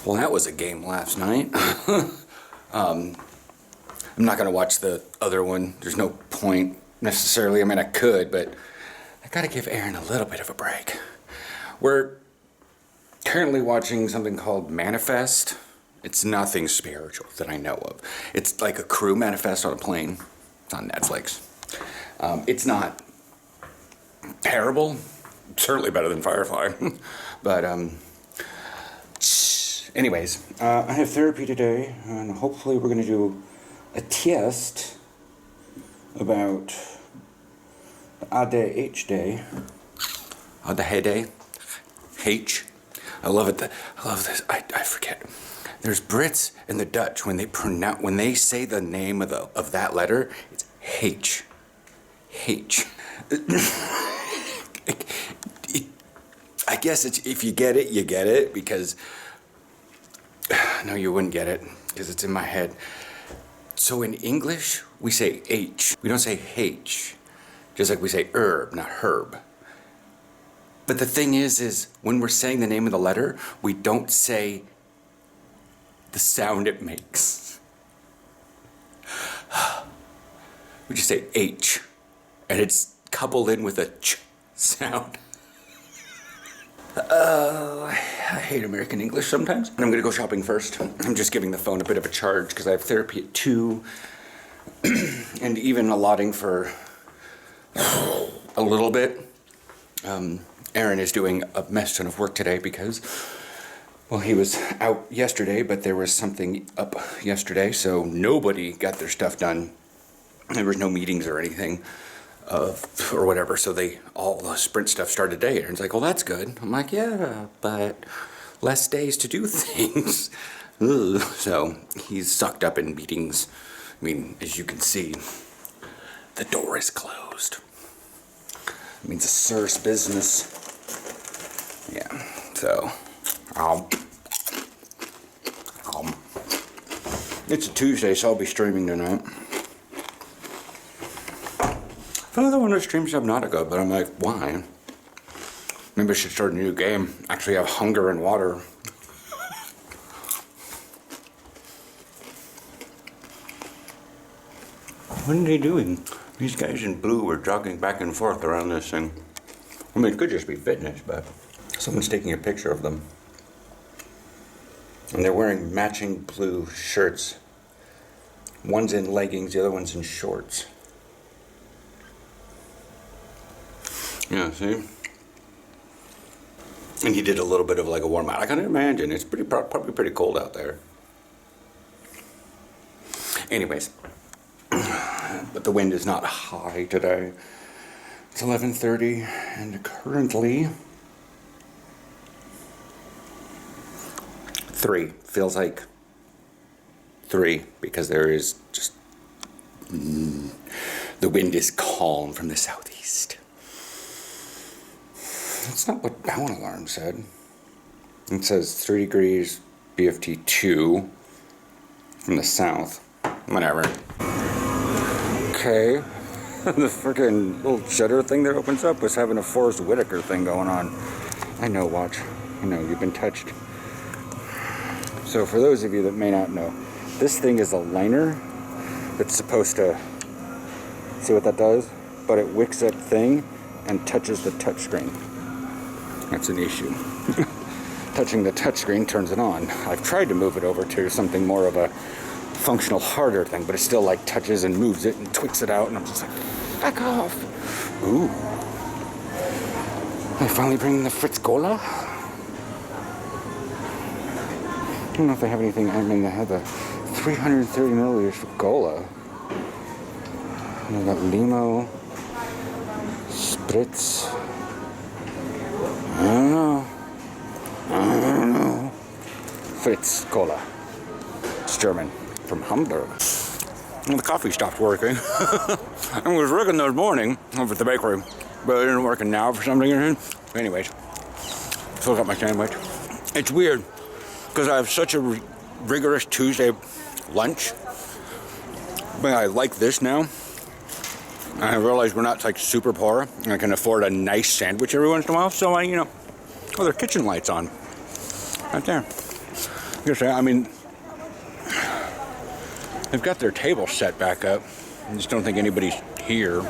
Well, that was a game last night. I'm not going to watch the other one. There's no point necessarily. I mean, I could, but I got to give Aaron a little bit of a break. We're currently watching something called Manifest. It's nothing spiritual that I know of. It's like a crew manifest on a plane. It's on Netflix. It's not terrible. Certainly better than Firefly. But anyways, I have therapy today, and hopefully we're going to do a test about the ADH day. ADHD. H. I love it. I love this. I forget. There's Brits and the Dutch when they say the name of that letter, it's H. H. I guess it's, if you get it, you get it, because no, you wouldn't get it because it's in my head. So in English, we say H. We don't say H, just like we say herb, not herb. But the thing is when we're saying the name of the letter, we don't say the sound it makes. We just say H, and it's coupled in with a ch sound. I hate American English sometimes. And I'm gonna go shopping first. I'm just giving the phone a bit of a charge because I have therapy at 2, and even allotting for a little bit. Aaron is doing a mess ton of work today because, well, he was out yesterday, but there was something up yesterday, so nobody got their stuff done. There was no meetings or anything, or whatever, so all the sprint stuff started today. Aaron's like, well, that's good. I'm like, yeah, but less days to do things. Ugh. So he's sucked up in meetings. I mean, as you can see, the door is closed. It means a serious business. Yeah, so, it's a Tuesday, so I'll be streaming tonight. I feel like I want to stream Subnautica, but I'm like, why? Maybe I should start a new game. Actually have hunger and water. What are they doing? These guys in blue are jogging back and forth around this thing. I mean, it could just be fitness, but someone's taking a picture of them. And they're wearing matching blue shirts. One's in leggings, the other one's in shorts. Yeah, see? And he did a little bit of like a warm out. I can imagine. It's probably pretty cold out there. Anyways. But the wind is not high today. It's 11:30 and currently 3. Feels like 3 because there is just the wind is calm from the southeast. That's not what Bowen Alarm said. It says 3 degrees BFT 2 from the south. Whatever. Okay. The freaking little shutter thing that opens up was having a Forrest Whitaker thing going on. I know, watch. I know, you've been touched. So for those of you that may not know, this thing is a liner that's supposed to, see what that does? But it wicks that thing and touches the touchscreen. That's an issue. Touching the touchscreen turns it on. I've tried to move it over to something more of a functional harder thing, but it still like touches and moves it and twicks it out, and I'm just like, back off. Ooh. They finally bringing the Fritz Cola. I don't know if they have anything. I mean, they have the 330 milliliters for Cola. And they got Limo, Spritz. I don't know. Fritz Cola. It's German. From Hamburg. Well, the coffee stopped working. It was working this morning over at the bakery, but it isn't working now for some reason. Anyways, still got my sandwich. It's weird because I have such a rigorous Tuesday lunch, but I like this now. I realize we're not like super poor, and I can afford a nice sandwich every once in a while. So I, well, their kitchen lights on right there. I mean, they've got their table set back up. I just don't think anybody's here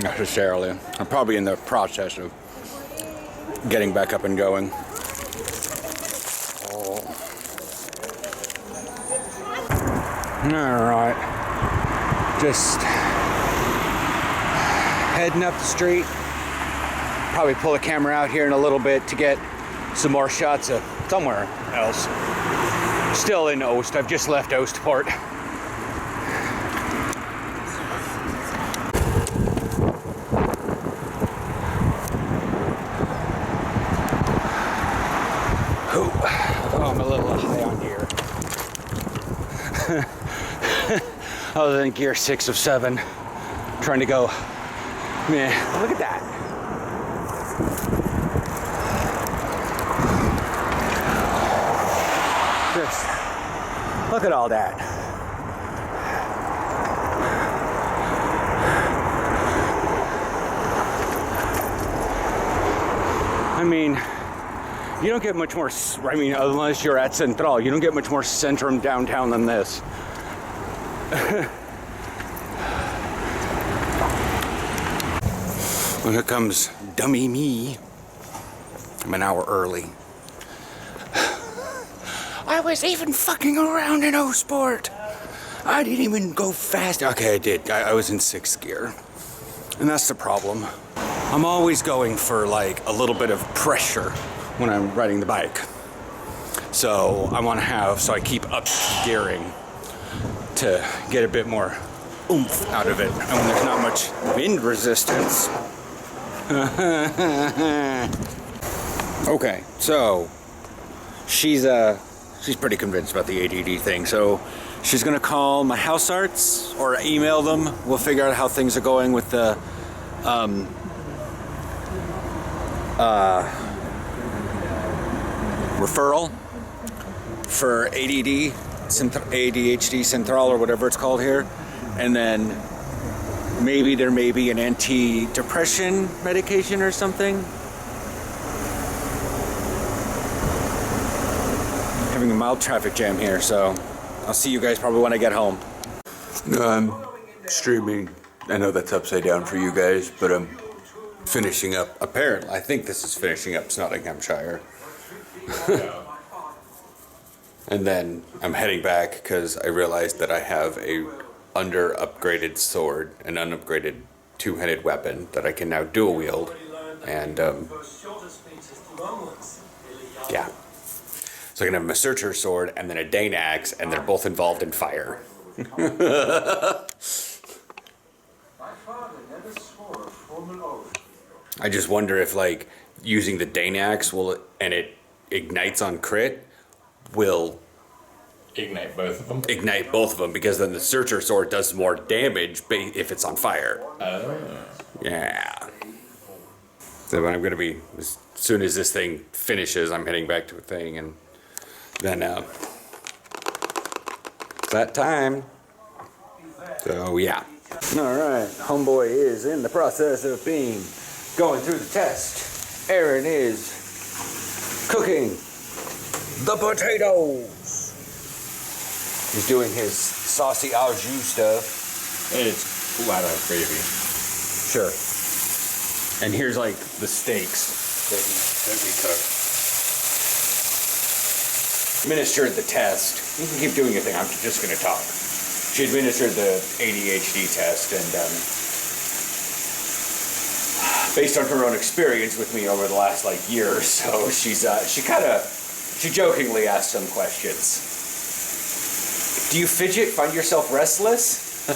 necessarily. I'm probably in the process of getting back up and going. Alright. Just heading up the street. Probably pull the camera out here in a little bit to get some more shots of somewhere else. Still in Oast. I've just left Oastport. Oh, I'm a little high on gear. Other than gear 6 of 7. Trying to go. Man, look at that. Just look at all that. I mean, you don't get much more, I mean, unless you're at Central, you don't get much more centrum downtown than this. Well, here comes dummy me. I'm an hour early. I was even fucking around in O-Sport. I didn't even go fast. Okay, I did. I was in 6th gear. And that's the problem. I'm always going for like a little bit of pressure when I'm riding the bike. So I want to have, so I keep up gearing to get a bit more oomph out of it. And when there's not much wind resistance. Okay, so she's pretty convinced about the ADD thing. So she's gonna call my house arts or email them. We'll figure out how things are going with the referral for ADD, ADHD Central or whatever it's called here, and then maybe there may be an anti-depression medication or something. Having a mild traffic jam here, so I'll see you guys probably when I get home. I'm streaming. I know that's upside down for you guys, but I'm finishing up. Apparently, I think this is finishing up Nottinghamshire. And then I'm heading back because I realized that I have a under-upgraded sword, an unupgraded two-handed weapon that I can now dual wield, and yeah. So I can have a Searcher sword and then a Dane axe, and they're both involved in fire. I just wonder if, like, using the Dane axe and it ignites on crit will ignite both of them. Ignite both of them, because then the Searcher sword does more damage if it's on fire. Oh. Yeah. So I'm gonna be, as soon as this thing finishes, I'm heading back to a thing, and then it's that time. So yeah. All right, homeboy is in the process of going through the test. Aaron is cooking the potatoes. He's doing his saucy au jus stuff. It's flat out gravy. Sure. And here's like the steaks that we cook. Administered the test. You can keep doing your thing. I'm just going to talk. She administered the ADHD test, and based on her own experience with me over the last like year or so, she jokingly asked some questions. Do you fidget? Find yourself restless?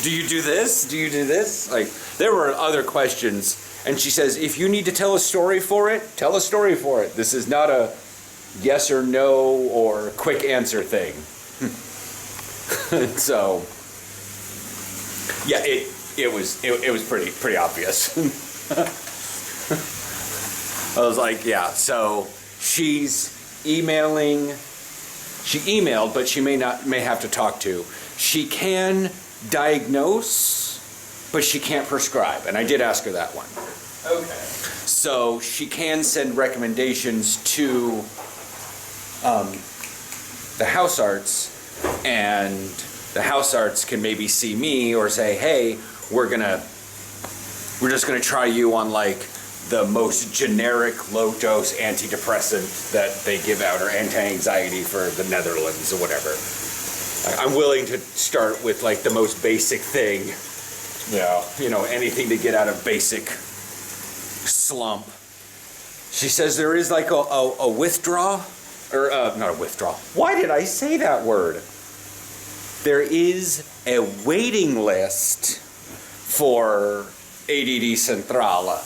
Do you do this? Do you do this? Like, there were other questions, and she says, if you need to tell a story for it, tell a story for it. This is not a yes or no or quick answer thing. So, yeah, it was pretty obvious. I was like, yeah. So she's emailing. She emailed, but she may have to talk to. She can diagnose, but she can't prescribe, and I did ask her that one. Okay. So she can send recommendations to the house arts, and the house arts can maybe see me or say, hey, we're just gonna try you on like the most generic low dose antidepressant that they give out, or anti-anxiety for the Netherlands or whatever. I'm willing to start with like the most basic thing. Yeah. You know, anything to get out of basic slump. She says there is like a withdraw, or not a withdrawal. Why did I say that word? There is a waiting list for ADD Centrale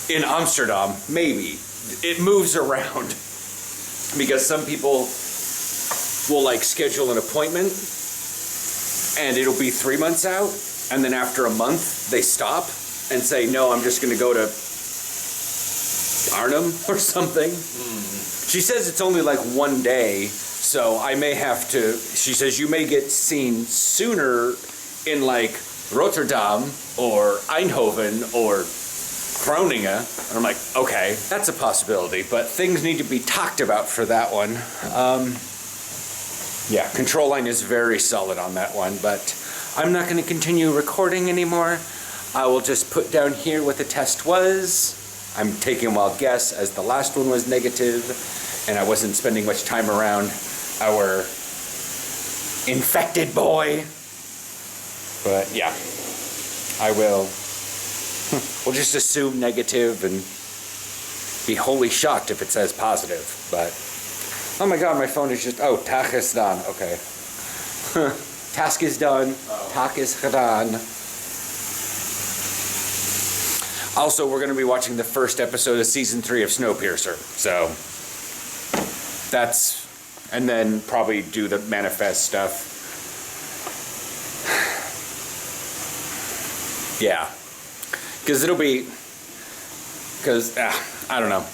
in Amsterdam, maybe. It moves around because some people will like schedule an appointment and it'll be 3 months out, and then after a month they stop and say, no, I'm just gonna go to Arnhem or something. She says it's only like 1 day, so I may have to, she says you may get seen sooner in like Rotterdam or Eindhoven or Groningen. And I'm like, okay, that's a possibility, but things need to be talked about for that one. Yeah, control line is very solid on that one, but I'm not going to continue recording anymore. I will just put down here what the test was. I'm taking a wild guess, as the last one was negative, and I wasn't spending much time around our infected boy. But yeah, I will. We'll just assume negative and be wholly shocked if it says positive. But oh my god, my phone is just, oh, task is done. Okay. Task is done. Task is gedaan. Also, we're going to be watching the first episode of season 3 of Snowpiercer. So that's, and then probably do the manifest stuff. Yeah. Because it'll be, because, I don't know.